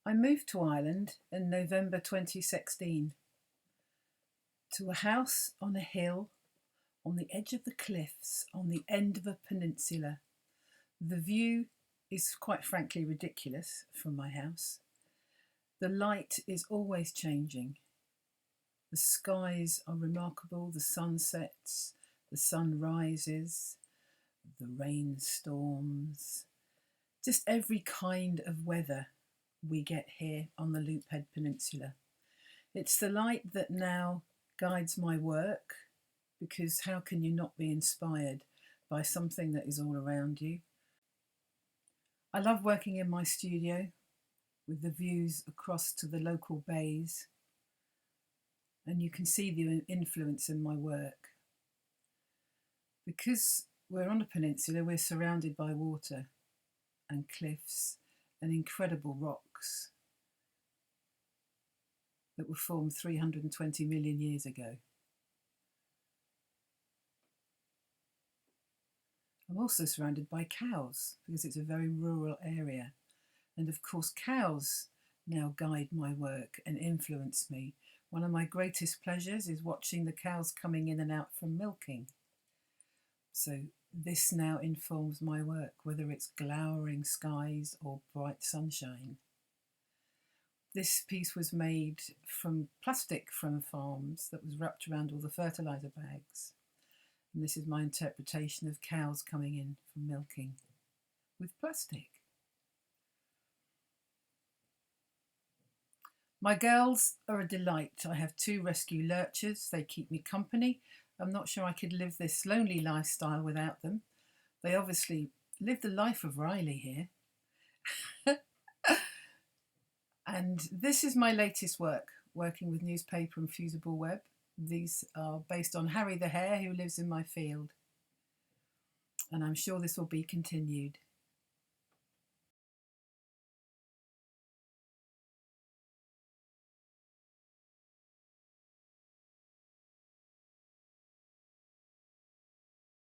I moved to Ireland in November 2016 to a house on a hill on the edge of the cliffs on the end of a peninsula. The view is quite frankly ridiculous from my house. The light is always changing. The skies are remarkable, the sun sets, the sun rises, the rain storms, just every kind of weather we get here on the Head Peninsula. It's the light that now guides my work, because how can you not be inspired by something that is all around you? I love working in my studio with the views across to the local bays, and you can see the influence in my work. Because we're on a peninsula, we're surrounded by water and cliffs and incredible rocks that were formed 320 million years ago. I'm also surrounded by cows because it's a very rural area. And of course, cows now guide my work and influence me. One of my greatest pleasures is watching the cows coming in and out from milking. So this now informs my work, whether it's glowering skies or bright sunshine. This piece was made from plastic from farms that was wrapped around all the fertiliser bags. And this is my interpretation of cows coming in from milking with plastic. My girls are a delight. I have 2 rescue lurchers. They keep me company. I'm not sure I could live this lonely lifestyle without them. They obviously live the life of Riley here. And this is my latest work, working with newspaper and fusible web. These are based on Harry the Hare, who lives in my field. And I'm sure this will be continued.